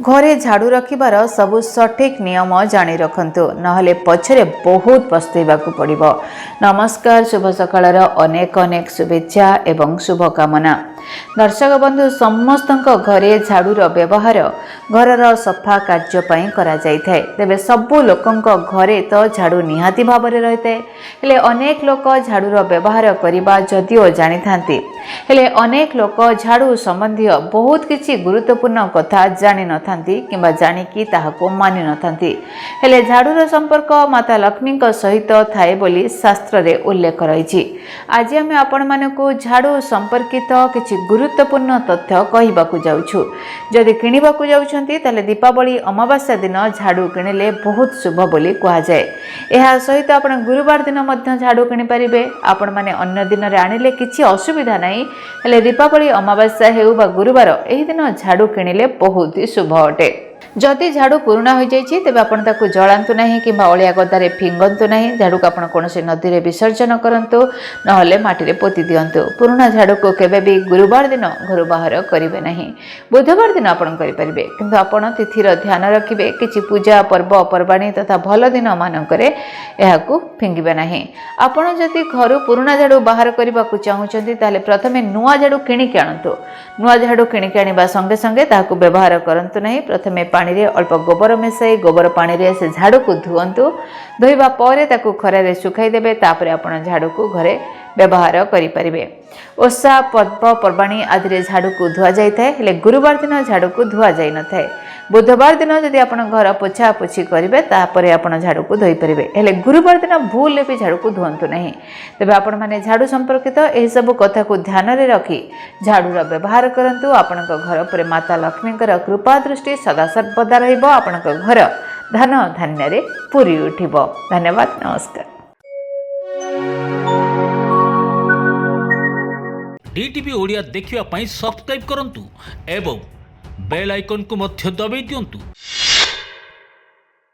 घरे झाड़ू रखिबार सबु सठिक नियम जानी रखंतु नहले पछरे बहुत पस्तैबाकू पड़िबो। नमस्कार, शुभ सकाळर अनेक अनेक शुभेच्छा एवं शुभकामना। दर्शक बंधु समस्तक घरे झाड़ूर व्यवहार घरर सफा कार्य पई करा जाय थाए। तेबे सबु लोकंक घरे तो झाड़ू निहाती भाबरे रहिते, हेले अनेक लोक झाड़ूर व्यवहार करिबा जदिओ जानि थांती, हेले अनेक लोक झाड़ू संबंधी बहुत किछि गुरुत्वपूर्ण कथा जानि न थांती किंबा जानिकी ताहाको मानि न थांती। हेले झाड़ूर संपर्क माता लक्ष्मी सहित थाए बोली शास्त्र रे उल्लेख रहिछि। आज आमे आपण मानकु झाड़ू संपर्कित किछि गुरुत्वपूर्ण तथ्य कहिबाकू जाउछु। जदि किनिबाकू जाउछंती ताले दीपावली अमावास्या दिन झाड़ू किनिले बहुत शुभ बोली कहा जाए। एहा सहित आपण गुरुवार दिन मध्य झाड़ू किनि परिबे। आपण माने अन्य दिन रे आनिले किछि असुविधा नाही, हेले दीपावली अमावास्या हेउ बा गुरुवार एही दिन झाड़ू किनिले बहुत ही शुभ अटे। जदि झाड़ू पुराणा हो जाइछि तेबे आपण ताकू जळांतु नाही किंबा ओलिया गदारे फिंगंतु नाही। झाड़ू को आपण कोनोसी नदी रे विसर्जन करंतु नहले माटी रे पोती दियंतु। पुराणा झाड़ू को केबे भी गुरुवार दिन घर बाहर करिवे नाही। बुधवार दिन आपण करि परिबे, किंतु आपण तिथिर ध्यान रखिबे। किछि पूजा पर्व पर्वाणी तथा भल दिन मानकरे एहाकू फिंगिबे नाही। आपण जदि घर पुराणा झाड़ू बाहर करिबाकू चाहुचंती ताले प्रथमे नुआ झाड़ू किनि के आनंतु। नुआ झाड़ू किनि के आनिबा संगे संगे ताहाकू व्यवहार करंतु नाही। प्रथमे पानी रे अल्प गोबर मिसाई गोबर पानी रे से झाड़ू को धुअंतु। धोइबा परे ताकू खरा रे सुखाई देबे। तापरे आपण झाड़ू को घरे व्यवहार करि परिबे। ओसा पर्व पर्वाणी आदि रे झाड़ू को धुआ जाय थाए, हेले गुरुवार दिन झाड़ू को धुआ जाय न थाए। बुधवार दिन जदि आपण घर पोछा पोछी करिवे तापरे आपण झाड़ू को धोई परिबे, हेले गुरुवार दिन भूल भी झाड़ू को धुअंतु नहीं। तेबे आपण माने झाड़ू संपर्कित एही सब कथा को ध्यान रे रखी झाड़ूर व्यवहार करंतु। आपणक घर पर माता लक्ष्मीकर कृपा दृष्टि सदा सर्वदा रहिबो। आपणक घर धन धान्य रे पूरी उठिबो। धन्यवाद, नमस्कार। डीटीवी ओडिया देखिवा पई सब्सक्राइब करंतु एवं बेल आइकन को मध्य दबाई दियंतु।